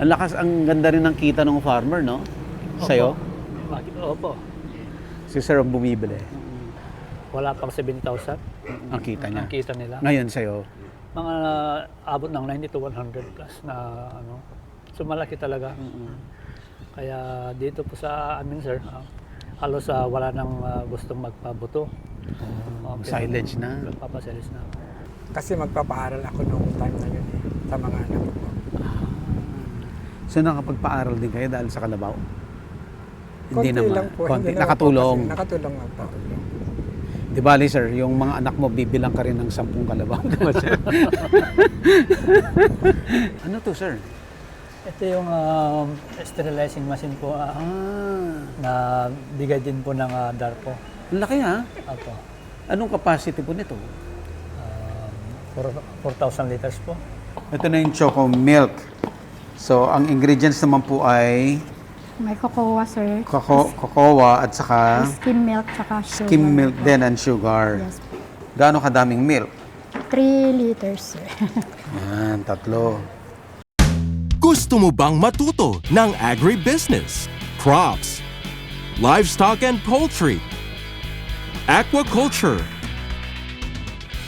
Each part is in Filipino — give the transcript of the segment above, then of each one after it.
Ang lakas, ang ganda rin ng kita ng farmer, no? Sa'yo? Opo. Si Sir ang bumibili. Wala pang 7,000 Ang kita niya. ang kita nila. Ngayon sa'yo. Mga abot ng 90 to 100 plus na ano. So malaki talaga. Kaya dito po sa amin sir, halos wala nang gustong magpabuto. Silage na. Magpapasilage na. Kasi magpapaaral ako noong time na yun sa mga anak ko. So nakapagpaaral din kayo dahil sa kalabaw? Konti lang po. Konti. Hindi naman Nakatulong. po kasi nakatulong lang po. Di bali sir, yung mga anak mo bibilang ka rin ng 10 kalabaw. Ano to sir? Ito yung sterilizing machine po Ah, na bigay din po ng DARPO. ang laki ha? Apo. Anong capacity po nito? 4,000 liters po. Ito na yung choco milk. So, ang ingredients naman po ay May cocoa, sir. cocoa at saka Skim milk, tsaka sugar. skim milk din and sugar. Yes po. Gaano kadaming milk? 3 liters, sir. Yan, 3. Gusto mo bang matuto ng agribusiness, crops, livestock and poultry, aquaculture,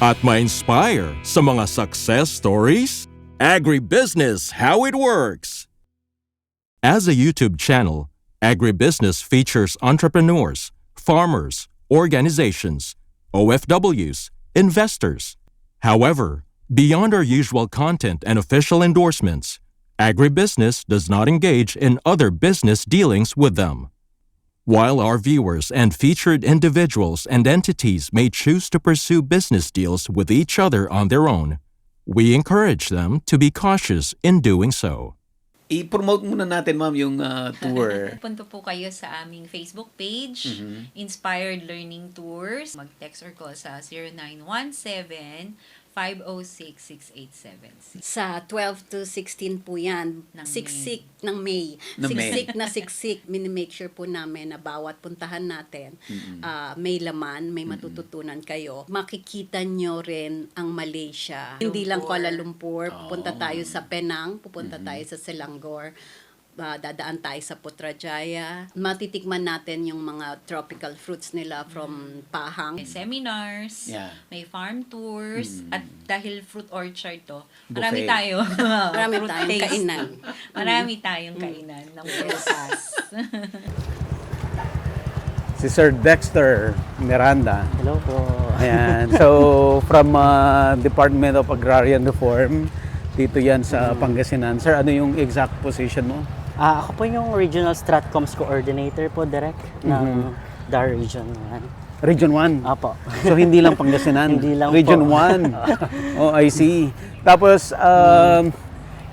at ma-inspire sa mga success stories? Agribusiness How It Works! As a YouTube channel, Agribusiness features entrepreneurs, farmers, organizations, OFWs, investors. However, beyond our usual content and official endorsements, Agribusiness does not engage in other business dealings with them. While our viewers and featured individuals and entities may choose to pursue business deals with each other on their own, we encourage them to be cautious in doing so. I-promote muna natin, ma'am, yung tour. Punta po kayo sa aming Facebook page, Inspired Learning Tours. Mag-text or call sa 0917-506-6876. Sa 12 to 16 po yan. Ng Siksik ng May. Ng Siksik May. na siksik. Minimake sure po namin na bawat puntahan natin, may laman, may matututunan kayo. Makikita nyo rin ang Malaysia. Hindi lang Kuala Lumpur. Pupunta tayo sa Penang. Pupunta tayo sa Selangor. Dadaan tayo sa Putrajaya. Matitikman natin yung mga tropical fruits nila from Pahang. May seminars, Yeah. may farm tours, at dahil fruit orchard to, Buffet. marami tayo. Marami fruit tayong taste. kainan. Marami tayong kainan ng prutas. Si Sir Dexter Miranda. Hello po. Ayan. So, from Department of Agrarian Reform, dito yan sa Pangasinan. Sir, ano yung exact position mo? Ako po yung Regional Stratcoms Coordinator po, direct ng DAR Region 1. Region 1? Apo. So, hindi lang Pangasinan? Hindi lang Region po. 1? Oh, I see. Tapos,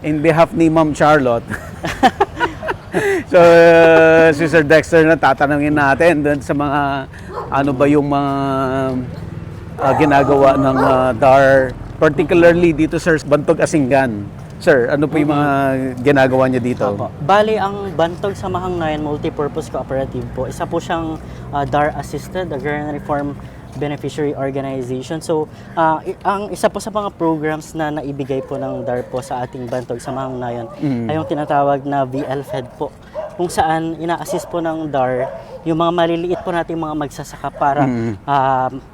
in behalf ni Ma'am Charlotte, so, si Sir Dexter na tatanungin natin doon sa mga, ano ba yung mga ginagawa ng DAR, particularly dito, Sir, Bantog Asinggan. Sir, ano po yung mga ginagawa niya dito? Apo. Bali, ang Bantog Samahang Nayan Multipurpose Cooperative po, isa po siyang DAR Assisted, Agrarian Reform Beneficiary Organization. So, ang isa po sa mga programs na naibigay po ng DAR po sa ating Bantog Samahang Nayan ay yung tinatawag na VL-FED po, kung saan ina-assist po ng DAR yung mga maliliit po nating mga magsasaka para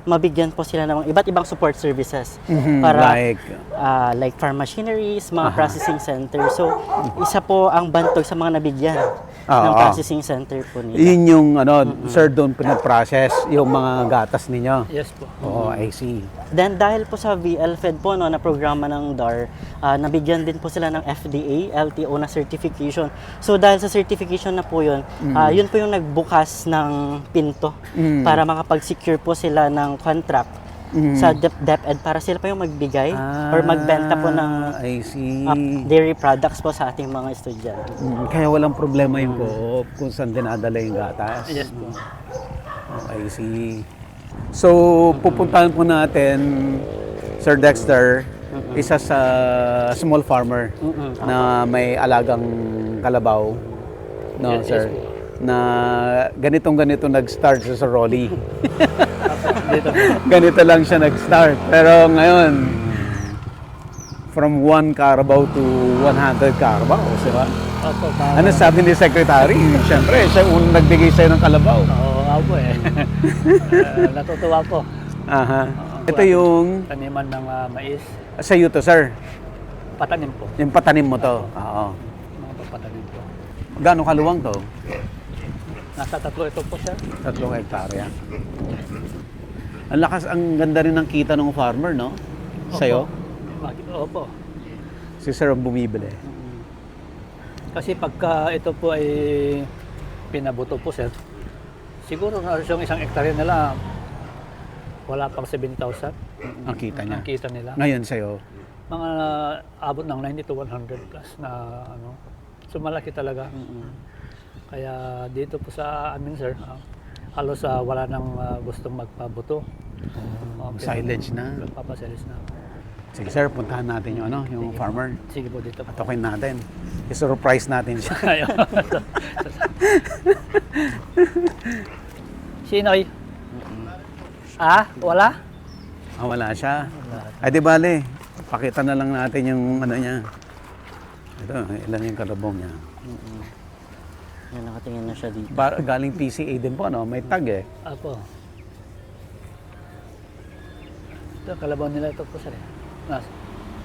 mabigyan po sila ng iba't ibang support services para like farm machineries, mga processing center. So, isa po ang Bantog sa mga nabigyan ng processing center po nila. Yun yung, Sir, doon pinaprocess yung mga gatas ninyo? Yes po. Oh, I see. Then dahil po sa VL-FED po, na programa ng DAR, nabigyan din po sila ng FDA, LTO na certification. So dahil sa certification na po yun, yun po yung nagbukas ng pinto para makapag-secure po sila ng contract sa DepEd para sila pa yung magbigay or magbenta po ng I see. dairy products po sa ating mga estudyante. Kaya walang problema yung co-op kung saan dinadala yung gatas. Yes po. Oh, I see. So, pupuntahan po natin, Sir Dexter, isa sa small farmer na may alagang kalabaw. No, Yes, sir? yes po. Na ganito nag-start siya sa Rolly. Ganito lang siya nag-start. Pero ngayon, From 1 Carabao to 100 Carabao, di ba? Opo, Ano sabi ni Secretary? Siyempre, siya unang nagbigay sa'yo ng kalabaw. Oo, ako eh. Natutuwa po. Aha. Ito yung Taniman ng mais. sa iyo to, sir. Patanim po. Yung patanim mo to. Oo. Mga papatanim po. Gaano kaluwang to? Nasa 3 ito po, sir. 3 hektarya. Ang lakas, ang ganda rin ng kita ng farmer, no? Sa'yo? Opo. Si sir ang bumibili. Kasi pagka ito po ay pinabuto po, sir, siguro na yung 1 hektarya nila, wala pang 7,000 Ang kita niya. ang kita nila. Ngayon sa'yo, Mga abot ng 90 to 100 plus na ano. So malaki talaga. Kaya dito po sa amin, sir, halos wala nang gustong magpabuto. silage na. Magpapasilage na. Sige sir, puntahan natin yung, yung farmer. Sige po dito po. Patukin natin. I-surprise natin siya. Ayun. Sinoy? Wala? Wala siya. Ay di bale, pakita na lang natin yung ano niya. Ito, ilan yung kalabaw niya. Yan, nakatingin na siya dito. Galing PCA din po, no? May tag eh. Apo. Ito, kalabaw nila ito po, sir.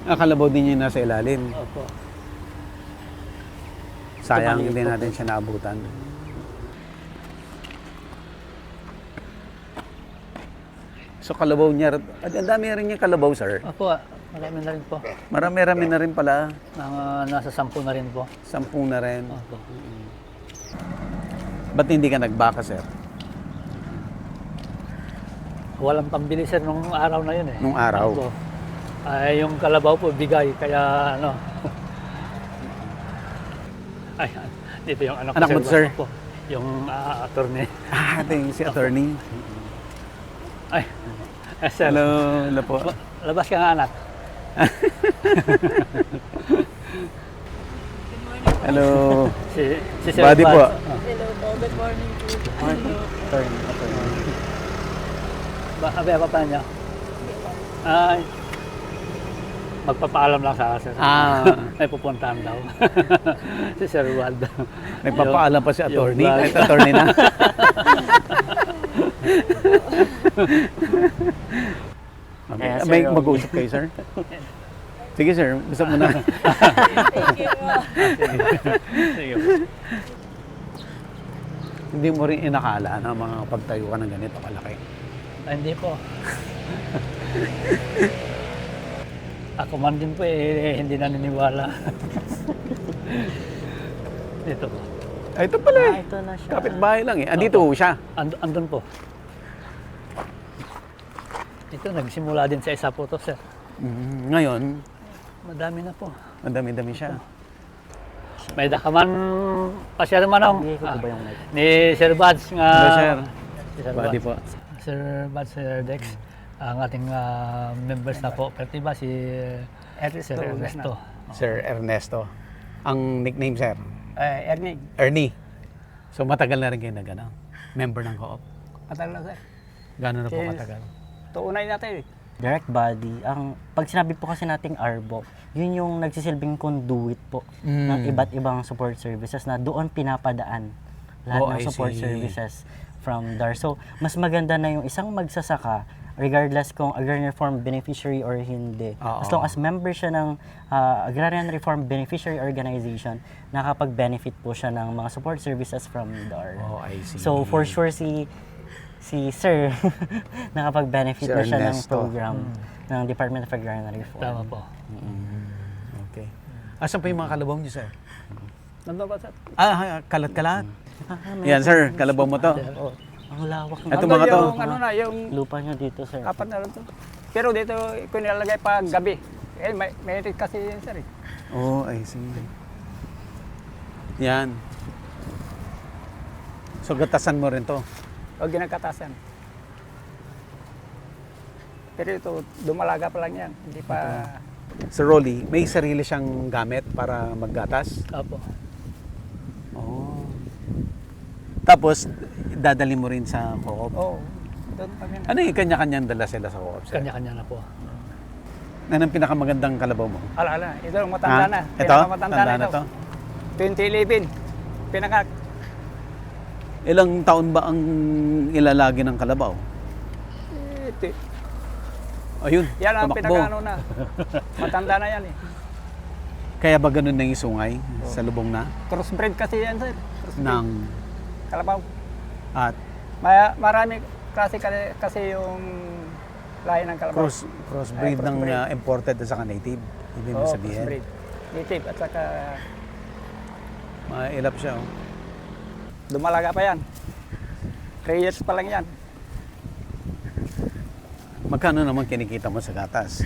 Kalabaw din yung nasa ilalim. Opo. Sayang hindi natin siya naabutan. So kalabaw niya, ang dami rin niya kalabaw, sir. Opo, marami na rin po. Marami-rami na rin pala. Nasa 10 na rin po. 10 na rin. Opo. Ba't hindi ka nagbaka, sir? Walang pambili, sir, nung araw na yun eh. Nung araw? Opo. Ay, yung kalabaw po, bigay. Kaya ano. Ay, dito yung anak ko, Anak mo, sir? Opo. Yung attorney. Ito yung si attorney. Ay, sir. Hello, hello po. Labas ka nga, anak. Hello. Si Sir Buddy Bad. po. Hello po, good morning po. Abi, apa pa niya? Ay, magpapaalam lang sa akin. May pupuntahan daw. Si Sir Wad. Nagpapaalam pa si attorney. Yung Kahit attorney na. Kaya, May sir, mag-uusap kayo, sir? Sige, sir. Usap mo na. Thank you po. Sige. Hindi mo rin inakala na mga pagtayo ka ng ganito kalaki. Ay, hindi po. Ako man din po hindi naniniwala. Dito po. Ay, ito pala eh. Ito na siya. Kapitbahay lang eh. Andito ho siya. Andun po. Ito, nagsimula din sa isa po to, sir. Ngayon, Madami na po. madami-dami siya. May dakaman pa siya naman ako. Hindi ko ba yung mic? Ni Sir Bads nga. Hello, sir. Si Sir Buddy Bads. po. Sir Bads, Sir Dex. Ang ating members na kooperatiba, si Sir Ernesto. Sir Ernesto. Ang nickname, sir? Ernie, Ernie. So, matagal na rin kayo na gano'n? Member ng co-op? matagal na sir. Gano'n na po Yes. katagal? Tuunay natin eh. Direct body, pag sinabi po kasi nating ARBO, yun yung nagsisilbing conduit po ng iba't ibang support services na doon pinapadaan lahat Oh, ng I support see. services from DAR. So, mas maganda na yung isang magsasaka, regardless kung agrarian reform beneficiary or hindi. Oo. As long as member siya ng agrarian reform beneficiary organization, nakapag-benefit po siya ng mga support services from DAR. Oh, I see. So, for sure, si Sir nakapag-benefit Si na siya ng Ernesto. program ng Department of Agrarian Reform. Tama po. Okay. Asan pa yung mga kalabaw niyo, sir? Nandun ba sir? Kalat-kalat. Yan, sir. Kalabaw mo to. Oh, ang lawak ng Ito Nandun mga to. yung ano na, yung lupa nyo dito, sir. apat na lang to. Pero dito ko nilalagay pa gabi. May kasi yun sir eh. Oh, I see. Yan. So, gatasan mo rin to. O ginagkatasan. Pero ito, dumalaga pa lang yan. Hindi pa... Sir Rolly, may sarili siyang gamit para maggatas? Opo. Oh. Tapos, dadali mo rin sa co-op? Oo. Doon pa yan. Ano yung kanya-kanyang dala sila sa co-op, sir? Kanya-kanya na po. Yan ang pinakamagandang kalabaw mo. Ala. Ito, matanda na. Ito? Pinakamatanda Tanda na na ito. to? 2011. Pinaka... Ilang taon ba ang ilalagi ng kalabaw? Ito. Ayun, Yan ang tumakbo. pinaka-ano na. Matanda na yan eh. Kaya ba ganun na yung sungay sa lubong na? Crossbreed kasi yan, sir. Crossbreed. Ng Kalabaw. at Marami kasi yung lahi ng kalabaw. crossbreed Ay, ng crossbreed. imported at saka native. Ibig mo Oo, sabihin. crossbreed. Native at saka Mailap siya. Oh. dumalaga pa yan. 3 years pa lang yan. Magkano naman kinikita mo sa gatas?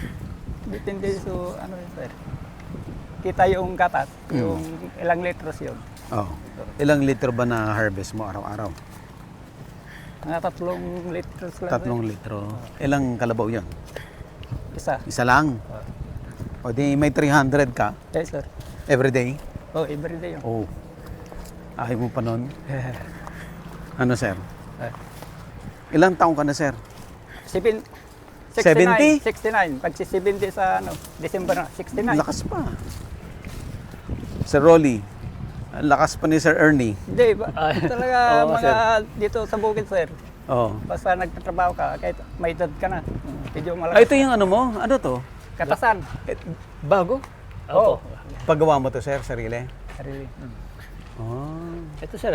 Depende so ano yun, sir. Kita yung katas, yung ilang litros yun. Oh. Ilang litro ba na harvest mo araw-araw? Mga 3 litros lang. 3 litro. Ilang kalabaw yun? Isa. Isa lang. O di may 300 ka Yes, sir. every day? Oh, everyday yun. Oh. Ayaw mo pa nun? Ano, sir? Ilang taong ka na, sir? 69. 69. Pag si 70 sa ano, December na, 69. Lakas pa. Sir Rolly, ang lakas pa ni Sir Ernie. Hindi, talaga Oo, mga dito sa bukid, sir. Oh. Basta nagtatrabaho ka, kahit may edad ka na. Medyo Ay, malakas. ito yung ano mo? Ano to? Katasan. Bago? Oo. Paggawa mo to, sir, sarili? Really. Oh. Ito sir,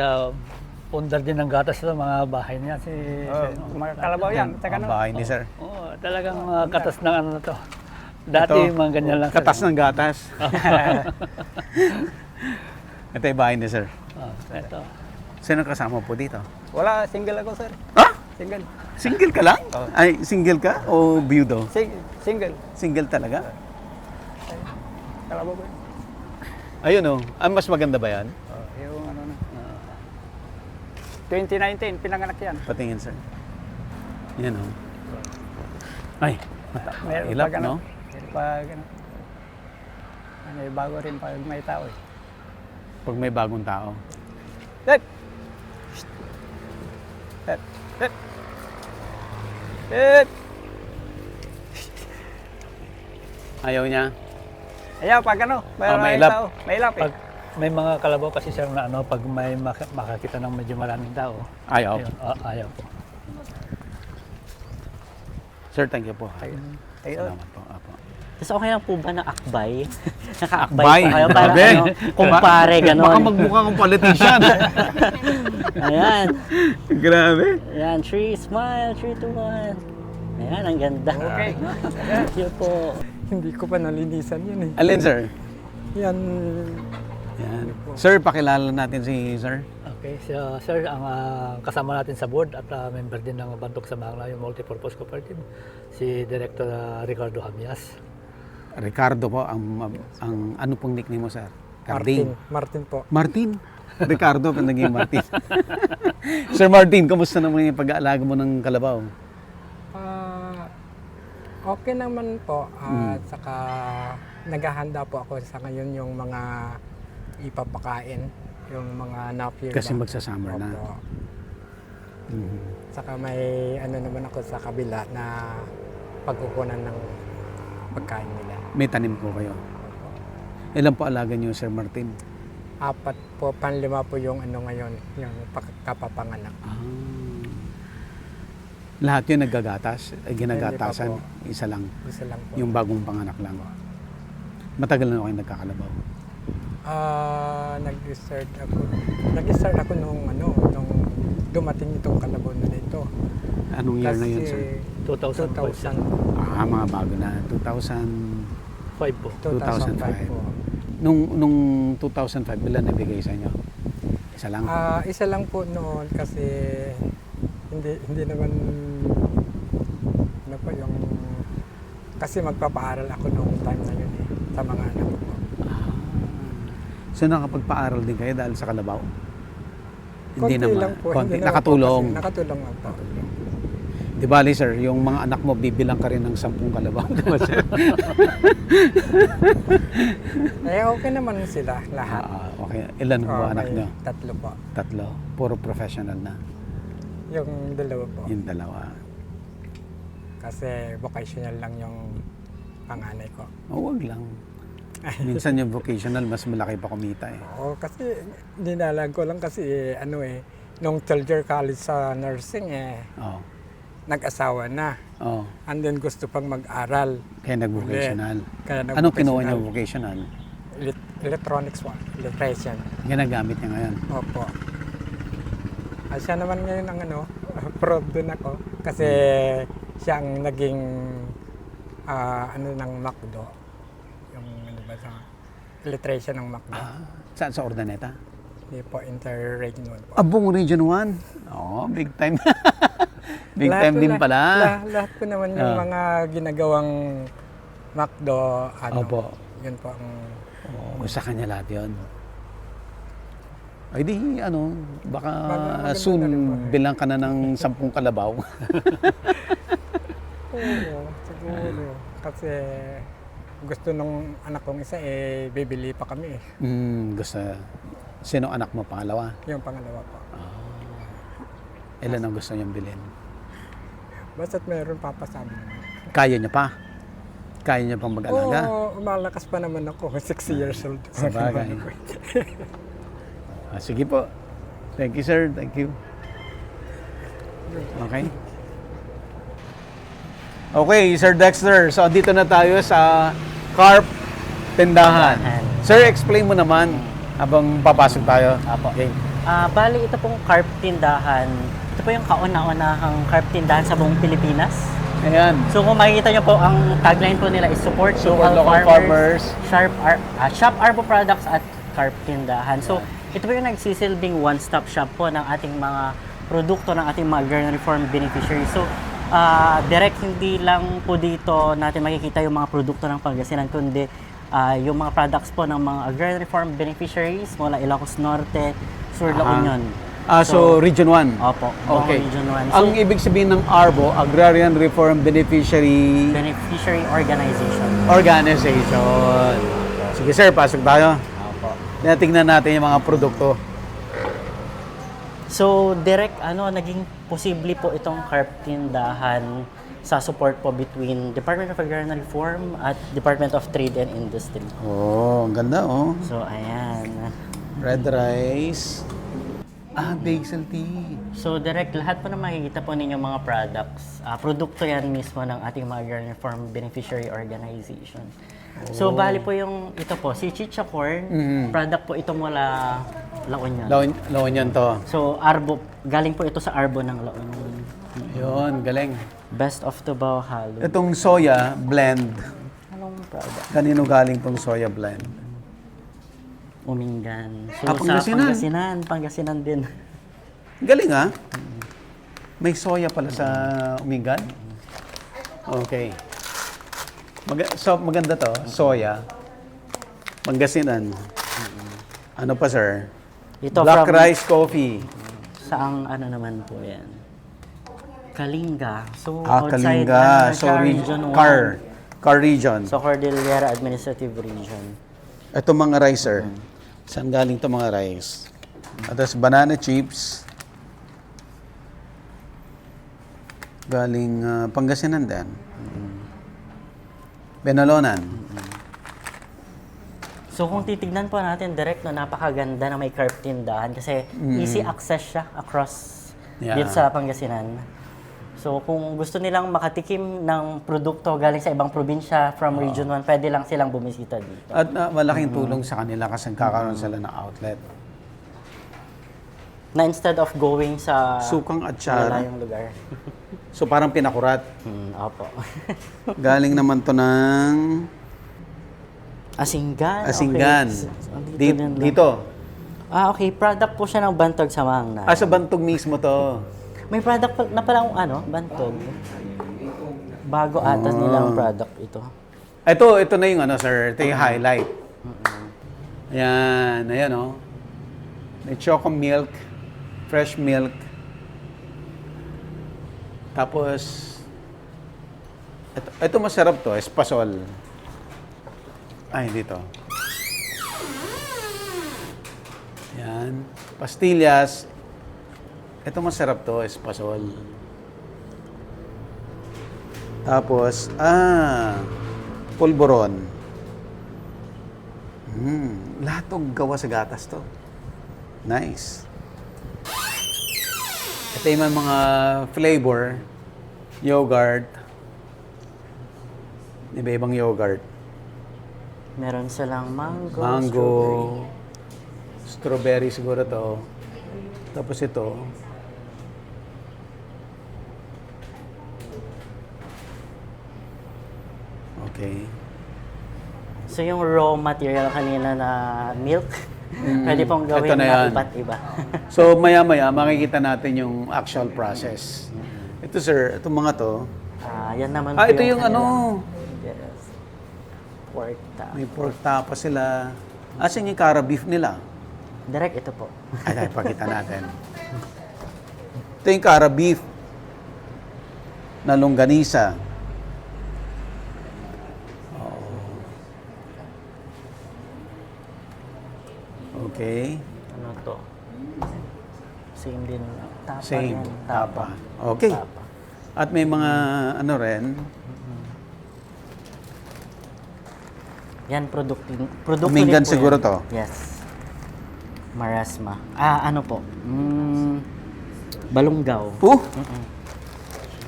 pundar din ng gatas sa mga bahay niya. Mga kalabaw yan. Saka Ang ano, bahay ni sir. Oo, talagang katas ng ano na to. Dati Ito, mga ganyan lang. Katas ng gatas. Ito yung bahay ni sir. Ito. Sino kasama po dito? wala, single ako, sir. Ha? Single. Single ka lang? Ay, single ka o byudo? Single. Single talaga? Kalabaw ko yun. Ayun oh. Mas maganda ba yan? Yung ano na. 2019, pinanganak yan. Patingin sir. Yan oh. Ay, Meron ilap, pag ano, no? Pag ano. May bago rin pag may tao eh. Pag may bagong tao. Hep! Hep! Hep! Hep! Ayaw niya? Ayaw, pag ano, may mailap. tao. Mailap eh. Pag may mga kalabaw kasi sir na ano, pag may makakita ng medyo maraming tao, Ayaw. ayun, ayaw po. Sir, thank you po. Ayun. Salamat po. Apo. Tapos okay lang po ba na akbay? Akbay? Naka-akbay pa kayo para Grabe. ano, kumpare, gano'n. Baka magmukha kang politician. Ayan. Grabe. Ayan, 3, smile, 3, 2, 1. Ayan, ang ganda. Okay. Thank you po. Hindi ko pa nalinisan yun eh. Alin, sir? Yan, Yan. Sir, pakilala natin si sir. Okay, so, sir, ang kasama natin sa board at member din ng Bantok sa Mangla, yung Multipurpose Cooperative, si Director Ricardo Hamias. Ricardo po, ang ano pong nickname mo, sir? Carding. Martin po. Martin. Ricardo, kung naging Martin. Sir Martin, kamusta naman yung pag-aalaga mo ng kalabaw? Okay naman po. At saka naghahanda po ako sa ngayon yung mga ipapakain. Yung mga napier. Kasi magsa-summer na. Opo. Mhm. Saka may ano naman ako sa kabila na pagkukunan ng pagkain nila. May tanim po kayo. Ilan po alaga niyo, Sir Martin? 4 po, 5 po yung ano ngayon, yung kapapanganak. Lahat yun naggagatas? Ginagatasan? Hindi pa Isa lang? Isa lang po. Yung bagong panganak lang? Matagal na kayo nagkakalabaw? Nag-start ako nung dumating itong kalabaw na dito. Anong year na yun, sir? 2005 Mga bago na. 2005 po. 2005 po. Nung 2005, ilan nabigay sa inyo? Isa lang? Isa lang po noon kasi hindi naman ano po yung kasi magpapaaral ako noong time na yun sa mga anak ko. So nakapagpaaral din kayo dahil sa kalabaw? Hindi Konti naman. lang po. Konti. Hindi naman Nakatulong. po kasi nakatulong lang po. Di bali, sir, yung mga anak mo, bibilang ka rin ng 10 kalabaw. Diba, sir? Okay naman sila lahat. Okay. Ilan po anak may nyo? 3 po. 3. Puro professional na. Yung 2 po. Yung 2. Kasi vocational lang yung panganay ko. O, wag lang. Minsan yung vocational, mas malaki pa kumita eh. Oo, kasi dinalag ko lang kasi nung third year college sa nursing Oo. nag-asawa na. Oo. And then gusto pang mag-aral. Kaya nag-vocational. Kaya Anong kinuha niya vocational? Electronics one, electrician. Ginagamit niya ngayon. Opo. Siya naman ngayon ang proud din ako kasi siya ang naging ng MacDo. Yung sa electrician ng MacDo. Saan sa Ordaneta? Hindi po, Inter-Region 1 po. Abong Region 1? Oo, big time. Big time din pala. Lahat po naman yung mga ginagawang MacDo, Opo. yun po ang... Sa kanya lahat yun. Ay di, baka Maganda soon na rin po. bilang ka na ng 10 kalabaw. Oo, siguro. Kasi gusto nung anak kong isa, bibili pa kami eh. Gusto. Sino anak mo, pangalawa? Yung pangalawa po. Ilan ang gusto niyang bilhin? Basta't meron papasabi naman. Kaya niya pa? Kaya niya pang mag-alaga? Oo, malakas pa naman ako. 6 years old. Sabagay. Sige po. Thank you, sir. Thank you. Okay. Okay, Sir Dexter. So, dito na tayo sa Carp Tindahan. Sir, explain mo naman habang papasok tayo. Apo. Bali, ito pong carp tindahan. Ito po yung kauna-unahang carp tindahan sa buong Pilipinas. Ayan. So kung makikita nyo po, ang tagline po nila is support Local farmers. Shop Arbo Products at Carp Tindahan. So ito po yung nagsisilbing one-stop shop po ng ating mga produkto ng ating mga Agrarian Reform beneficiaries. So direct hindi lang po dito natin makikita yung mga produkto ng Pangasinan, kundi yung mga products po ng mga Agrarian Reform beneficiaries mula Ilocos Norte, Sur, La Union. So, Region 1? Opo, Okay. Region 1. Ang ibig sabihin ng ARBO, Agrarian Reform Beneficiary Beneficiary Organization. Organization. Sige sir, pasok tayo. Opo. Tingnan natin yung mga produkto. So, direct, naging posible po itong carp tindahan sa support po between Department of Agrarian Reform at Department of Trade and Industry. Oh, ang ganda oh. So, ayan. Red rice. Basil tea. So, direct, lahat po na makikita po ninyo mga products. Produkto yan mismo ng ating mga Agrarian Reform Beneficiary Organization. So, bali po yung ito po, si Chicha Corn, product po ito mula La Union. La Union to. So, Arbo, galing po ito sa Arbo ng La Union. Yun, galing. Best of Tubao Halo. Itong soya blend. Anong product? Kanino galing tong soya blend? Umingan. So, Pangasinan. Pangasinan din. Galing ah. May soya pala sa Umingan? Okay. Maganda to, soya. Pangasinan. Ano pa sir? Ito Black from- rice coffee. Saang ano po yan? Kalinga. So, outside Kalinga. So, Region 1. Car region. So, Cordillera Administrative Region. Ito mga rice, sir. Saan galing ito mga rice? At banana chips. Galing Pangasinan din. Benalonan. So, kung titignan po natin direct, napakaganda na may carp tindahan kasi easy access siya across dito sa Pangasinan. So, kung gusto nilang makatikim ng produkto galing sa ibang probinsya from Region 1, pwede lang silang bumisita dito. At malaking tulong sa kanila kasi kakaroon sila ng outlet. Na instead of going sa Sukang Atsara. malayong lugar. So parang pinakurat. Opo. Galing naman to ng Asinggan. Asinggan. Okay. Dito. Dito. Okay. Product po siya ng Bantog sa Mangna. Sa Bantog mismo to. May product na palang Bantog. Bago ata nilang product ito. Ito na yung sir. Ito yung highlight. Ayan. Ayan oh. May choco milk. Fresh milk. Tapos, ito masarap to. Espasol. Ay, dito. Ayan. Pastillas. Ito masarap to. Espasol. Tapos, pulburon. Lahat ng gawa sa gatas to. Nice. Ito yung mga flavor. Yogurt. Iba-ibang yogurt. Meron silang mango, Mango. strawberry. Strawberry siguro to. Tapos ito. Okay. So yung raw material kanina na milk, pwede pong Ito gawin na na yan. iba't iba. So, maya-maya, makikita natin yung actual process. Ito, sir. Itong mga to. Yan naman Ito yung ano. Yes. Pork tap. May pork tapa sila. Asan yung cara beef nila? Direct ito po. Ay, pakita natin. Ito yung cara beef na longganisa. Okay. Ano to? Same din. Tapa Same. yan. Tapa. Okay. Tapa. At may mga ano rin. Yan, produkto Umingan din po siguro yan. to. Yes. Marasma. Ano po? Balunggaw.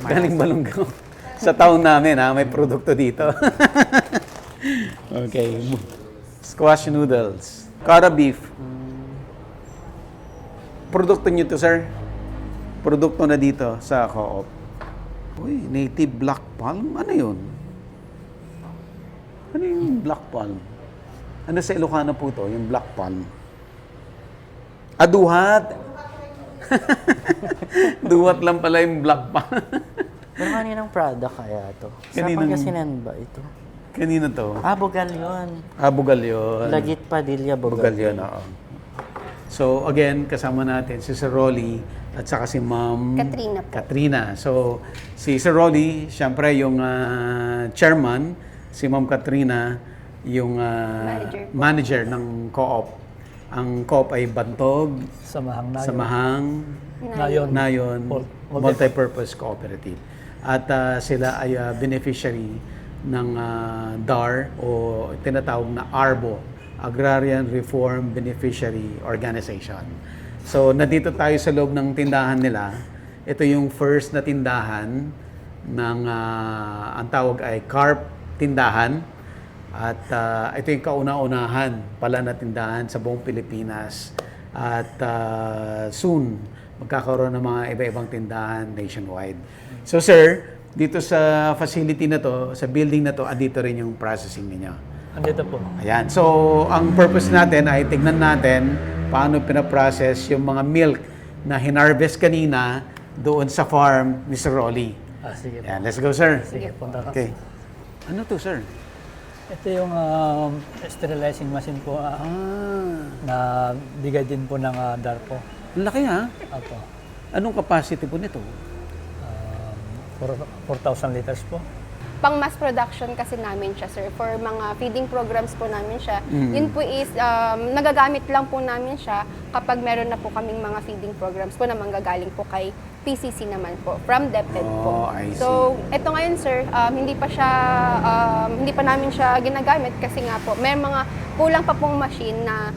Galing Balunggaw. Sa town namin, may produkto dito. Okay. Squash noodles. Cara beef. Produkto nyo to, sir? Produkto na dito sa Co-op. Uy, native black palm? Ano yun? Ano yung black palm? Ano sa Ilocano po to, yung black palm? Duhat! Duhat lang pala yung black palm. Pero kaninang product kaya to? Sa Kaninang- Pangasinan ba ito? Kanino to? Bugal yun. Bugal yun. Lagit Padilla, Bugal bugal. yun, oo. So, again, kasama natin si Sir Rolly at saka si Ma'am Katrina. So, si Sir Rolly, siyempre yung chairman, si Ma'am Katrina, yung manager ng Co-op. Ang Co-op ay Bantog, Samahang Nayon. Samahang, Nayon, Multipurpose Cooperative. At sila ay beneficiary ng DAR o tinatawag na ARBO, Agrarian Reform Beneficiary Organization. So, nandito tayo sa loob ng tindahan nila. Ito yung first na tindahan ng, ang tawag ay CARP tindahan. At ito yung kauna-unahan pala na tindahan sa buong Pilipinas. At soon, magkakaroon ng mga iba-ibang tindahan nationwide. So, sir, dito sa facility na to, sa building na to, andito rin yung processing ninyo. Andito po. Ayan. So, ang purpose natin ay tignan natin paano pinaprocess yung mga milk na hinarvest kanina doon sa farm ni Sir Rolly. Sige po. Ayan. Let's go, sir. Sige, punta ka. Okay. Ano to, sir? Ito yung sterilizing machine po na bigay din po ng DARPO. Ang laki, ha? Apo. Anong capacity po nito? 4,000 liters po. Pang mass production kasi namin siya, sir. For mga feeding programs po namin siya. Yun po is, nagagamit lang po namin siya kapag meron na po kaming mga feeding programs po na manggagaling po kay PCC naman po, from DepEd po. I see. So, ito ngayon, sir, hindi pa namin siya ginagamit kasi nga po, may mga kulang pa pong machine na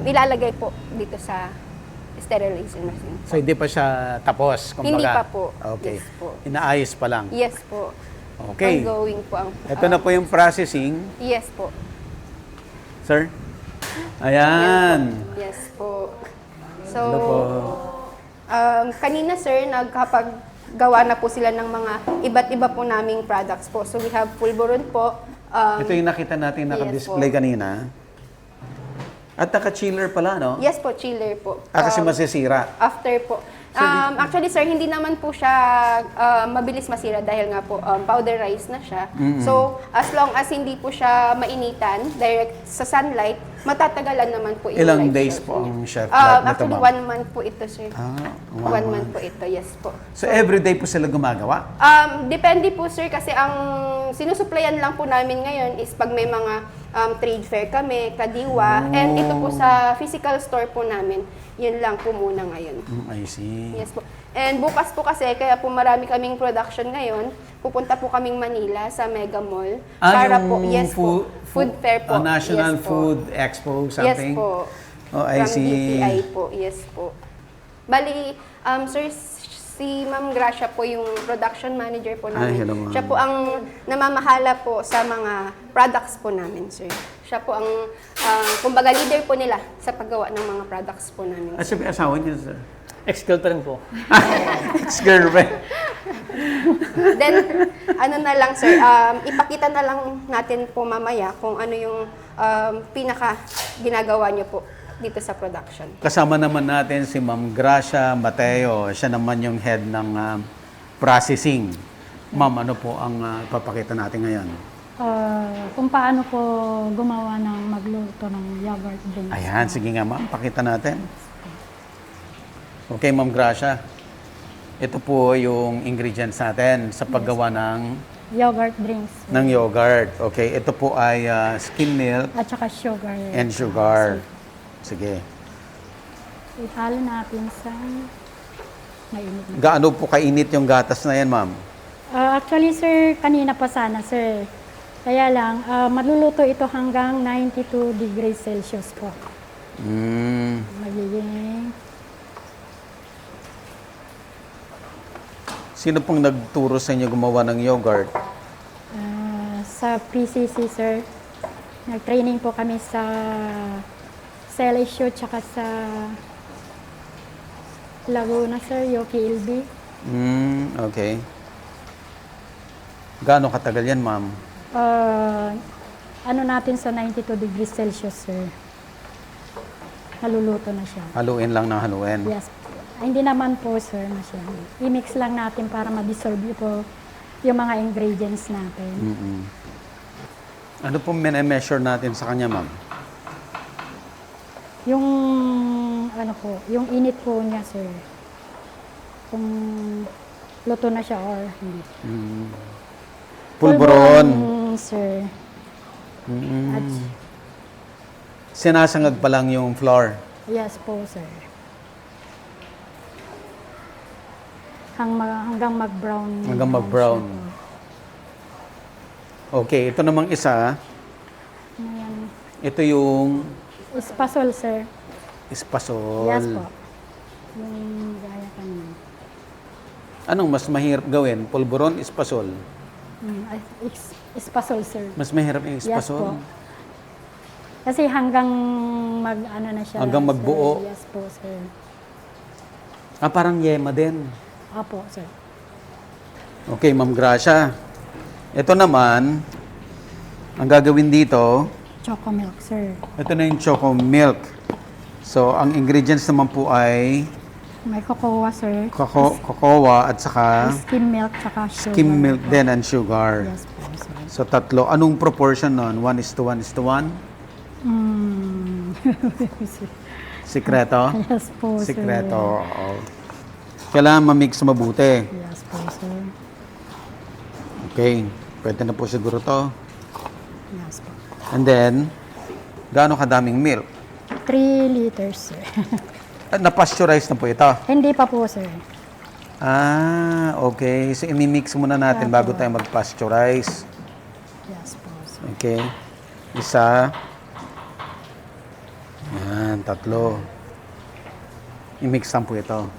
ilalagay po dito sa sterilizing machine. So, hindi pa siya tapos, kumbaga? Hindi pa po. Okay. Yes po. Inaayos pa lang? Yes po. Okay. Ongoing po ang... Ito na po yung processing. Yes po. Sir? Ayan. Yes po. So, Ano po? kanina, sir, nagkapaggawa na po sila ng mga iba't iba po naming products po. So, we have pulburon po. Ito yung nakita natin naka-display Yes po. kanina. At naka-chiller pala, no? Yes po, chiller po. Kasi masisira. After po. Actually, sir, hindi naman po siya mabilis masira dahil nga po powderized na siya. So, as long as hindi po siya mainitan, direct sa sunlight, matatagalan naman po yung Ilang life days shelf po ang niya. shelf life nito, Actually, ma'am? 1 month po ito, sir. 1 1 month po ito, yes po. So, everyday po sila gumagawa? Depende po, sir, kasi ang sinusuplayan lang po namin ngayon is pag may mga trade fair kami, kadiwa, and ito po sa physical store po namin, yun lang po muna ngayon. I see. Yes po. And bukas po kasi, kaya po marami kaming production ngayon, pupunta po kaming Manila sa Mega Mall. Para po, yes po, food fair po. National Yes po. Food Expo, something? Yes po. Oh, I From see. DTI po, yes po. Bali, sir, si Ma'am Gracia po yung production manager po namin. hello, ma'am. Siya po ang namamahala po sa mga products po namin, sir. Siya po ang, kumbaga, leader po nila sa paggawa ng mga products po namin. Sabi asawa niya, sir? Ex-girlfriend po. Ex-girlfriend. Then, ano na lang, sir, ipakita na lang natin po mamaya kung ano yung pinaka ginagawa niyo po dito sa production. Kasama naman natin si Ma'am Gracia Mateo. Siya naman yung head ng processing. Ma'am, ano po ang papakita natin ngayon? Kung paano po gumawa ng magluto ng yogurt drinks. Ayan, sige nga ma'am, pakita natin. Okay, Ma'am Gracia. Ito po yung ingredients natin sa paggawa Yogurt drinks. ng yogurt. Okay, ito po ay skim milk At saka sugar. and sugar. Sige. Ihalo natin sa mainit. Gaano po kainit yung gatas na yan, ma'am? Actually, sir, kanina pa sana, sir. Kaya lang, maluluto ito hanggang 92 degrees Celsius po. Magiging... Sino pong nagturo sa inyo gumawa ng yogurt? Sa PCC, sir. Nag-training po kami sa LSU tsaka sa Laguna, sir, UKLB. Okay. Gaano katagal yan, ma'am? Ano natin sa 92 degrees Celsius, sir. Naluluto na siya. Haluin lang ng haluin. Yes. Hindi naman po, sir, masyado. I-mix lang natin para ma-dissolve po yung mga ingredients natin. Ano pong measure natin sa kanya, ma'am? Yung, ano po, yung init po niya, sir. Kung luto na siya or hindi. Pulburon. Sir. At, Sinasangag pa lang yung flour. yes po, sir. Hanggang mag-brown. Hanggang mag-brown. siya po. Okay, ito namang isa. Ayan. Ito yung Espasol, sir. espasol. Yes po. Yung gaya kanina. Anong mas mahirap gawin? Pulburon, espasol? Espasol, sir. Mas mahirap yung Yes espasol? po. Kasi hanggang mag-ano na siya. Hanggang sir. magbuo? Yes po, sir. Parang yema din. Apo, sir. Okay, Ma'am Gracia. Ito naman, ang gagawin dito, Choco milk, sir. ito na yung choco milk. So, ang ingredients naman po ay May cocoa, sir. cocoa at saka Skim milk, tsaka sugar. skim milk din and sugar. Yes po, sir. So, tatlo. Anong proportion nun? 1:1:1? Sikreto? Yes po, sir. Sikreto. Oo. Kailangan ma-mix mabuti. Yes po, sir. Okay. Pwede na po siguro to. Yes po. And then, gaano kadaming milk? 3 liters, sir. Na-pasteurize na po ito. Hindi pa po, sir. Okay. So, imimix muna natin bago tayo mag-pasteurize. Yes po, sir. Okay. Isa. Yan, tatlo. I-mix lang po ito.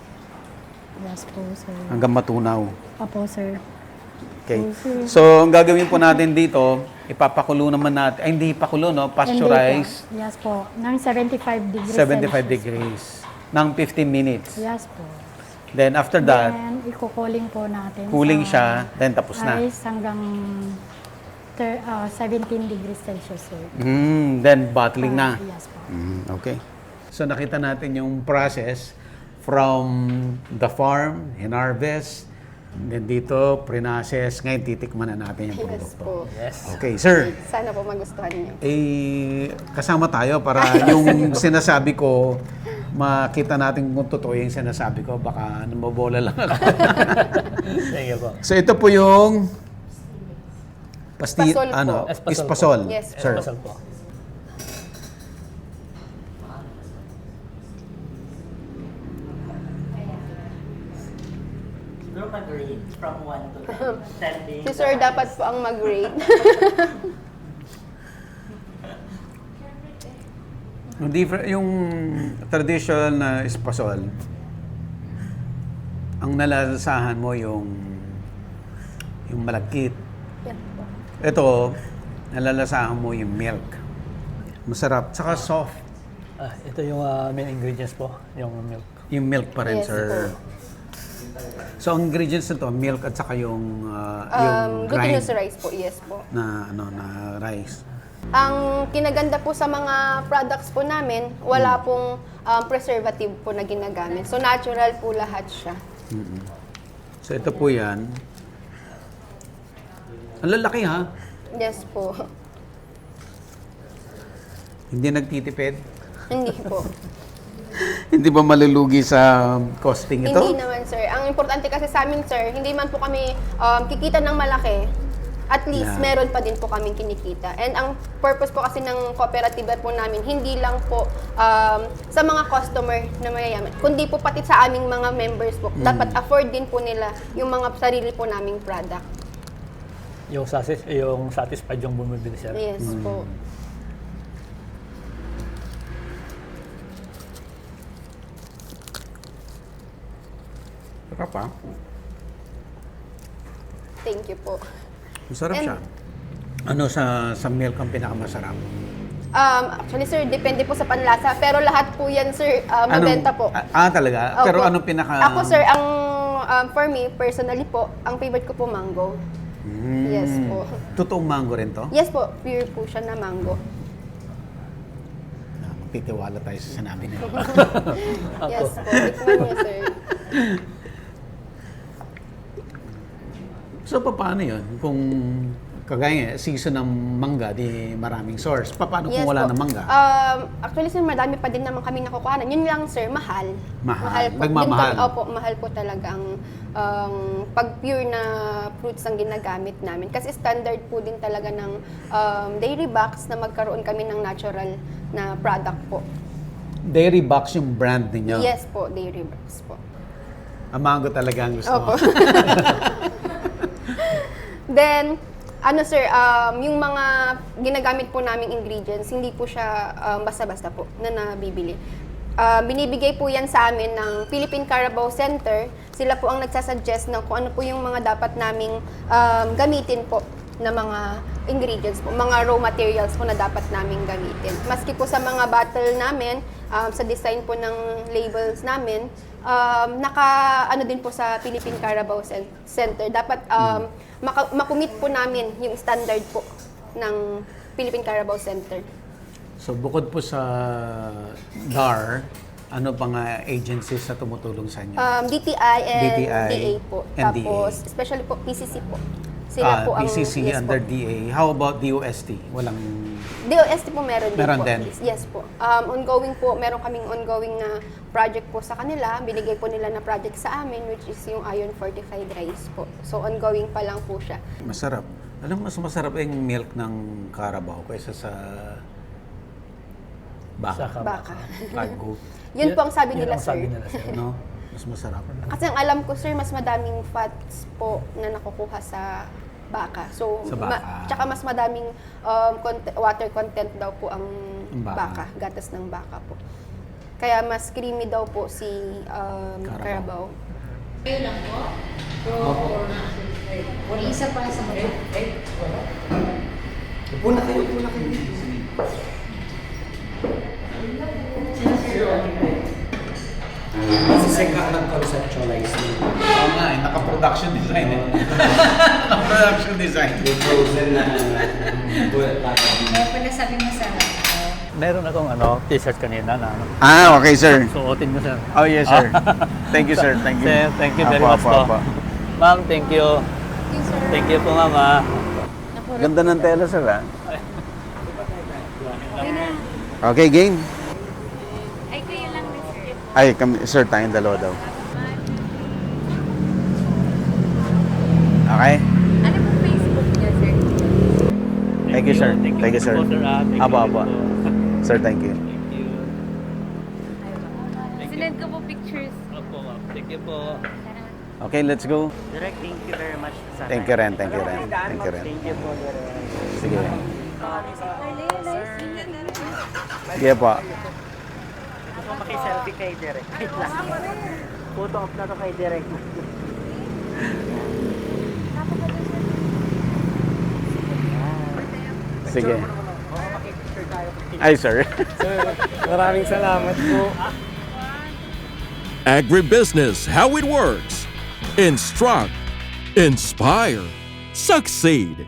Yes po, sir. Hanggang matunaw. Apo, sir. Okay. Okay. So, ang gagawin po natin dito, ipapakulo naman natin. Ay, hindi pakulo, no? Pasteurize. Hindi po. Yes po. Nang 75 degrees 75 Celsius. degrees. Ng 15 minutes. Yes po. Then, after that, Then, iko-cooling po natin. cooling sa siya, then tapos na. Ice hanggang 17 degrees Celsius, sir. Then, bottling na. Yes po. Okay. So, nakita natin yung process from the farm, hinarvest, then dito, pre-process. Ngayon, titikman na natin yung Yes produkto. po. Okay, sir. Sana po magustuhan niyo. Kasama tayo para yung sinasabi ko, makita natin kung totoo yung sinasabi ko. Baka namabola lang ako. Sige po. So, ito po yung Espasol po. ano? Espasol po. Espasol. Yes, sir. Espasol po. Siguro mag-rate from 1 to 10 being Si sir dapat po ang mag-rate. Yung traditional na espasol, ang nalalasahan mo yung malagkit. Yan po. Ito, nalalasahan mo yung milk. Masarap. Tsaka soft. Ito yung main ingredients po, yung milk. Yung milk pa rin, Yes sir. So, ang ingredients nito, milk at saka yung grind Glutinous rice po, yes po. na rice. Ang kinaganda po sa mga products po namin, wala pong preservative po na ginagamit. So natural po lahat siya. So, ito po yan. Ang lalaki, ha? Yes po. Hindi nagtitipid. Hindi po. Hindi ba malulugi sa costing ito? Hindi naman, sir. Ang importante kasi sa amin, sir, hindi man po kami kikita ng malaki. At least, Yeah. meron pa din po kaming kinikita. And ang purpose po kasi ng kooperatiba po namin, hindi lang po sa mga customer na mayayaman, kundi po pati sa aming mga members po. Dapat afford din po nila yung mga sarili po naming product. Yung satisfied yung bumibili siya. Yes po. Sarap, ha? Thank you po. Masarap And- siya. Ano sa milk ang pinakamasarap? Actually, sir, depende po sa panlasa. Pero lahat po yan, sir, mabenta po. Talaga? Opo. Pero ano pinaka... Ako, sir, for me, personally po, ang favorite ko po mango. Yes po. Totoong mango rin to? Yes po, pure po siya na mango. Magtitiwala tayo sa sinabi nila. Yes po, tikman niyo, sir. So, paano yun? Kung kagaya season ng mangga, di maraming source. Paano kung wala po. ng mangga? Actually, sir, madami pa din naman kami nakukuhanan. Yun lang, sir, mahal. Mahal. Po. Nagmamahal. Opo, mahal po talaga ang pag pure na fruits ang ginagamit namin. Kasi standard po din talaga ng dairy box na magkaroon kami ng natural na product po. Dairy Box yung brand ninyo? Yes po, dairy box po. Ang mango talaga ang gusto Opo. mo? Then, sir, yung mga ginagamit po naming ingredients, hindi po siya basta-basta po na nabibili. Binibigay po yan sa amin ng Philippine Carabao Center. Sila po ang nagsasuggest ng kung ano po yung mga dapat naming gamitin po na mga ingredients po, mga raw materials po na dapat naming gamitin. Maski po sa mga bottle namin, sa design po ng labels namin, naka din po sa Philippine Carabao Center. Dapat makumit po namin yung standard po ng Philippine Carabao Center. So, bukod po sa DAR, ano pa nga agencies na tumutulong sa inyo? DTI and DTI DA po. and Tapos, DA. especially po, PCC po. Sila po ang... PCC yes under po. DA. How about DOST? Walang... DOST po meron din Meron po. din? Yes po. Ongoing po, meron kaming ongoing na project po sa kanila. Binigay po nila na project sa amin, which is yung iron fortified rice po. So, ongoing pa lang po siya. Masarap. Alam mo, mas masarap yung milk ng Carabao kaysa sa baka. Sa Baka. Cargo. Yun po ang sabi Yun nila, ang sabi sir. nila, sir. No? Mas masarap. Kasi ang alam ko, sir, mas madaming fats po na nakukuha sa baka. So, Sa baka. tsaka mas madaming water content daw po ang Ang baka. baka, gatas ng baka po. Kaya mas creamy daw po si Carabao. Oo nga, naka-production design eh. Naka-production design. Kaya pala sabi mo sa Meron akong t-shirt kanina na Okay, sir. suotin ko, sir. Oh, yes, sir. Thank you, sir. Thank you. Sir, thank you very Apo, much apo, po. apo. Ma'am, thank you. Thank you po, ma'am. Ganda ng tela, sir, ha? Okay, game. Ay, kayo lang na sir. Ay, sir, tayong dalawa daw. Okay? Ano pong Facebook niya, sir? sir. Thank you, sir. po, sir. Thank you Apo, po. apo. Sir, thank you. Thank you. Sinend ko po pictures. Opo, ma'am. Thank you po. Okay, let's go. Direct, thank you very much. Sa Thank you rin, thank you rin. Thank you rin. Thank you po, Direct. Sige. Sige po. Gusto ko maki-selfie kay Direct. Wait lang. Photo op na to kay Direct. Sige. Ay, sir. Maraming salamat po. Agribusiness, how it works. Instruct, inspire, succeed.